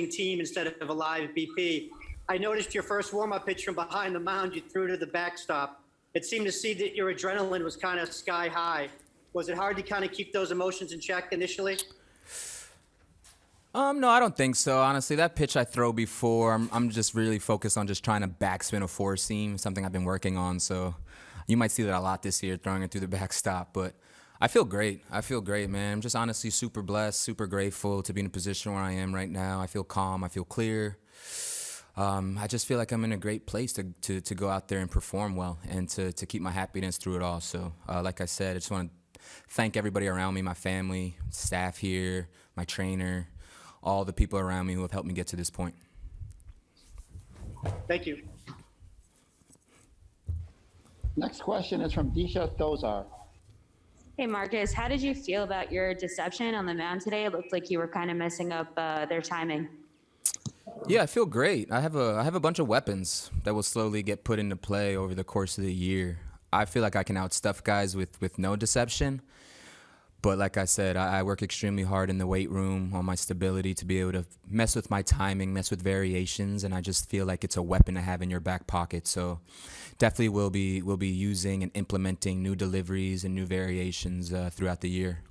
team instead of a live BP. I noticed your first warm-up pitch from behind the mound, you threw to the backstop. It seemed to see that your adrenaline was kind of sky high. Was it hard to kind of keep those emotions in check initially? No, I don't think so. Honestly, that pitch I throw before, I'm just really focused on just trying to backspin a four seam, something I've been working on. So you might see that a lot this year, throwing it through the backstop. But I feel great. I feel great, man. I'm just honestly super blessed, super grateful to be in a position where I am right now. I feel calm. I feel clear. I just feel like I'm in a great place to go out there and perform well and to keep my happiness through it all. So like I said, I just want to thank everybody around me, my family, staff here, my trainer, all the people around me who have helped me get to this point. Thank you. Next question is from Disha Thozar. Hey, Marcus, how did you feel about your deception on the mound today? It looked like you were kind of messing up their timing. Yeah, I feel great. I have a bunch of weapons that will slowly get put into play over the course of the year. I feel like I can outstuff guys with no deception. But like I said, I work extremely hard in the weight room on my stability to be able to mess with my timing, mess with variations, and I just feel like it's a weapon to have in your back pocket. So definitely will be using and implementing new deliveries and new variations throughout the year.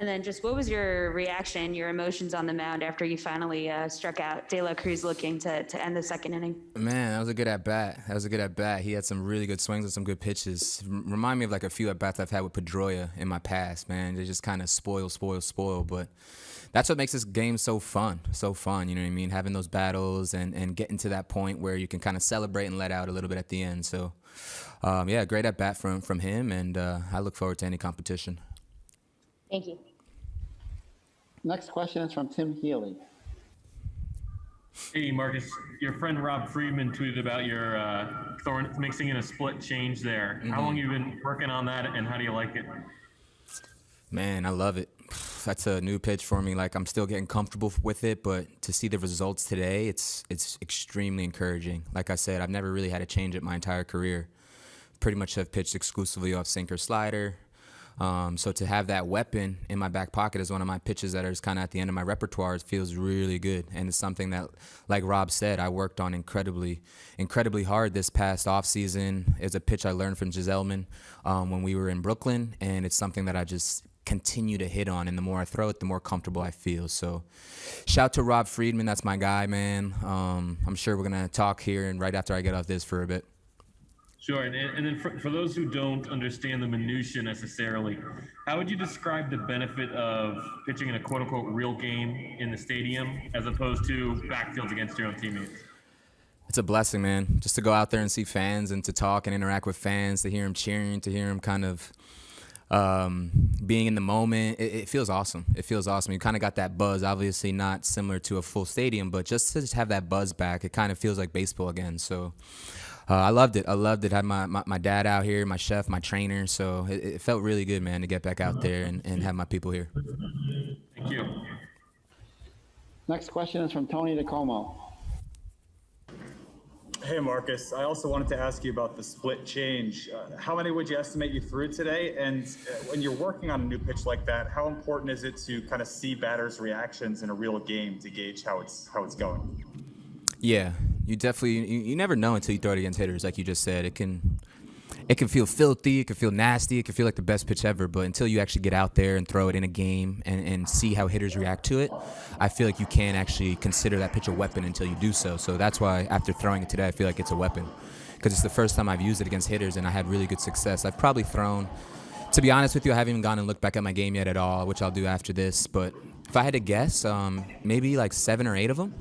And then just what was your reaction, your emotions on the mound after you finally struck out De La Cruz looking to end the second inning? Man, that was a good at-bat. He had some really good swings and some good pitches. Remind me of like a few at-bats I've had with Pedroia in my past, man. They just kind of spoil. But that's what makes this game so fun, you know what I mean? Having those battles and getting to that point where you can kind of celebrate and let out a little bit at the end. So, yeah, great at-bat from him, and I look forward to any competition. Thank you. Next question is from Tim Healy. Hey, Marcus, your friend Rob Friedman tweeted about your mixing in a split change there. How long have you been working on that, and how do you like it? Man, I love it. That's a new pitch for me. Like, I'm still getting comfortable with it, but to see the results today, it's extremely encouraging. Like I said, I've never really had to change it my entire career. Pretty much have pitched exclusively off sinker slider. So to have that weapon in my back pocket is one of my pitches that is kind of at the end of my repertoire. It feels really good, and it's something that, like Rob said, I worked on incredibly hard this past offseason. It's a pitch I learned from Giselman when we were in Brooklyn, and it's something that I just continue to hit on, and the more I throw it, the more comfortable I feel. So shout to Rob Friedman. That's my guy, man. I'm sure we're going to talk here and right after I get off this for a bit. Sure, and then for those who don't understand the minutia necessarily, how would you describe the benefit of pitching in a quote-unquote real game in the stadium as opposed to backfields against your own teammates? It's a blessing, man, just to go out there and see fans and to talk and interact with fans, to hear them cheering, to hear them kind of being in the moment. It feels awesome. It feels awesome. You kind of got that buzz, obviously not similar to a full stadium, but just to have that buzz back, it kind of feels like baseball again. So I loved it. Had my dad out here, my chef, my trainer. So it felt really good, man, to get back out there and have my people here. Thank you. Next question is from Tony DeComo. Hey, Marcus. I also wanted to ask you about the split change. How many would you estimate you threw today? And when you're working on a new pitch like that, how important is it to kind of see batters' reactions in a real game to gauge how it's going? Yeah, you definitely you never know until you throw it against hitters, like you just said. It can feel filthy, it can feel nasty, it can feel like the best pitch ever, but until you actually get out there and throw it in a game and see how hitters react to it, I feel like you can't actually consider that pitch a weapon until you do so. So that's why after throwing it today, I feel like it's a weapon, because it's the first time I've used it against hitters and I had really good success. I've probably thrown, to be honest with you, I haven't even gone and looked back at my game yet at all, which I'll do after this, but if I had to guess, maybe like 7 or 8 of them.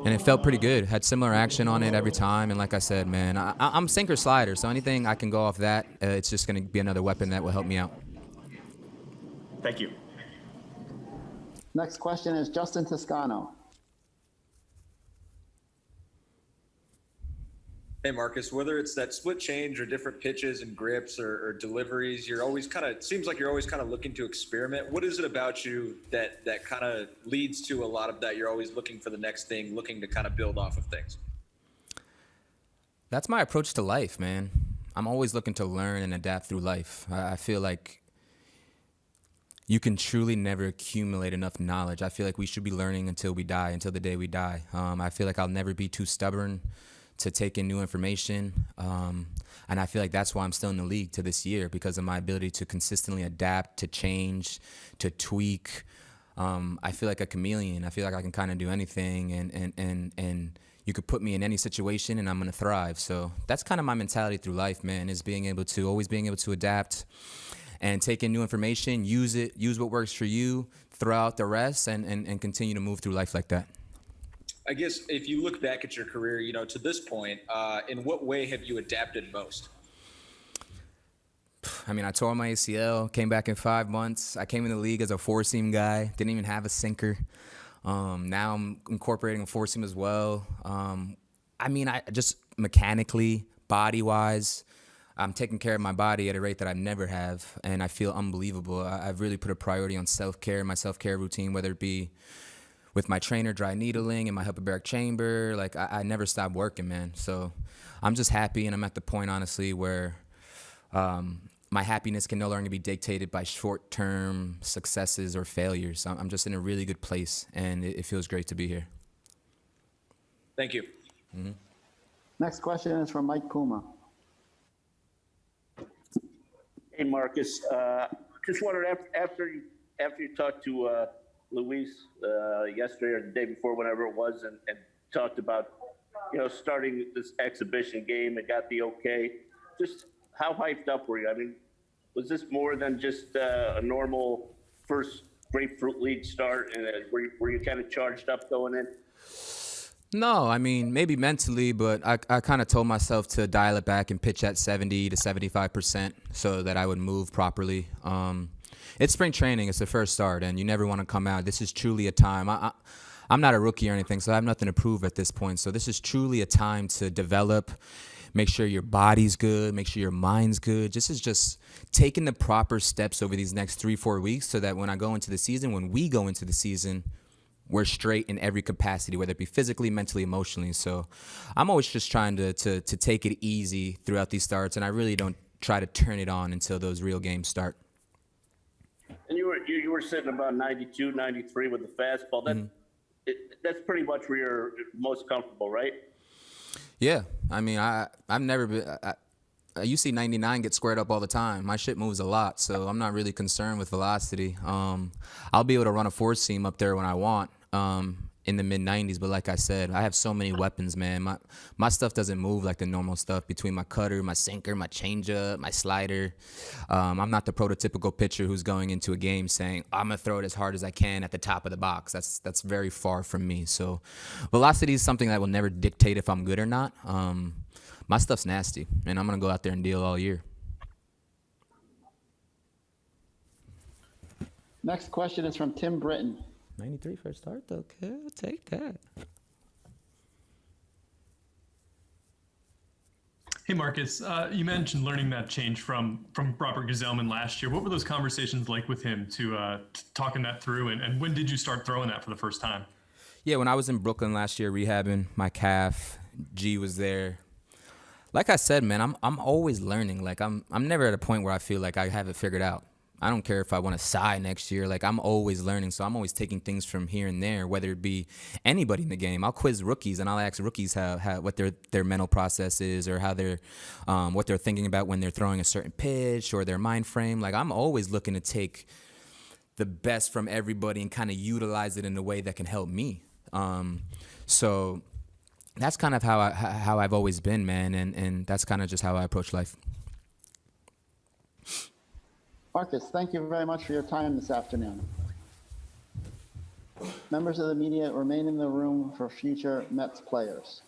And it felt pretty good. Had similar action on it every time. And like I said, man, I'm sinker slider, so anything I can go off that, it's just going to be another weapon that will help me out. Thank you. Next question is Justin Toscano. Hey, Marcus, whether it's that split change or different pitches and grips or deliveries, you're always seems like you're always kind of looking to experiment. What is it about you that kind of leads to a lot of that? You're always looking for the next thing, looking to kind of build off of things. That's my approach to life, man. I'm always looking to learn and adapt through life. I feel like You can truly never accumulate enough knowledge. I feel like we should be learning until we die, until the day we die. I feel like I'll never be too stubborn to take in new information. And I feel like that's why I'm still in the league to this year, because of my ability to consistently adapt, to change, to tweak. I feel like a chameleon. I feel like I can kind of do anything, and you could put me in any situation and I'm going to thrive. So that's kind of my mentality through life, man, is always being able to adapt and take in new information, use what works for you, throw out the rest, and continue to move through life like that. I guess if you look back at your career, to this point, in what way have you adapted most? I mean, I tore my ACL, came back in 5 months. I came in the league as a four-seam guy, didn't even have a sinker. Now I'm incorporating a four-seam as well. I mean, I just mechanically, body-wise, I'm taking care of my body at a rate that I never have, and I feel unbelievable. I've really put a priority on self-care, my self-care routine, whether it be with my trainer, dry needling, in my hyperbaric chamber. Like, I never stop working, man. So I'm just happy, and I'm at the point, honestly, where my happiness can no longer be dictated by short-term successes or failures. I'm just in a really good place, and it feels great to be here. Thank you. Mm-hmm. Next question is from Mike Kuma. Hey, Marcus. Just wondered, after you talked to Luis yesterday or the day before, whenever it was, and talked about, starting this exhibition game and got the okay, just how hyped up were you? I mean, was this more than just a normal first Grapefruit League start, and were you kind of charged up going in? No, I mean, maybe mentally, but I kind of told myself to dial it back and pitch at 70 to 75% so that I would move properly. It's spring training. It's the first start, and you never want to come out. This is truly a time. I'm not a rookie or anything, so I have nothing to prove at this point. So this is truly a time to develop, make sure your body's good, make sure your mind's good. This is just taking the proper steps over these next 3-4 weeks so that when we go into the season, we're straight in every capacity, whether it be physically, mentally, emotionally. So I'm always just trying to take it easy throughout these starts, and I really don't try to turn it on until those real games start. And you were sitting about 92, 93 with the fastball. That's pretty much where you're most comfortable, right? Yeah, I mean, I've never been. You see 99 get squared up all the time. My shit moves a lot, so I'm not really concerned with velocity. I'll be able to run a four seam up there when I want in the mid 90s, but like I said, I have so many weapons, man. My stuff doesn't move like the normal stuff between my cutter, my sinker, my changeup, my slider. I'm not the prototypical pitcher who's going into a game saying, I'm gonna throw it as hard as I can at the top of the box. That's very far from me. So velocity is something that will never dictate if I'm good or not. My stuff's nasty, and I'm going to go out there and deal all year. Next question is from Tim Britton. 93 first start, okay, I'll take that. Hey, Marcus, you mentioned learning that change from Robert Gazelman last year. What were those conversations like with him to talking that through, and when did you start throwing that for the first time? Yeah, when I was in Brooklyn last year rehabbing my calf, G was there. Like I said, man, I'm always learning. Like I'm never at a point where I feel like I have it figured out. I don't care if I want to sigh next year. Like, I'm always learning, so I'm always taking things from here and there, whether it be anybody in the game. I'll quiz rookies, and I'll ask rookies how what their mental process is, or how they're what they're thinking about when they're throwing a certain pitch, or their mind frame. Like, I'm always looking to take the best from everybody and kind of utilize it in a way that can help me. So that's kind of how I've always been, man, and that's kind of just how I approach life. Marcus, thank you very much for your time this afternoon. Members of the media remain in the room for future Mets players.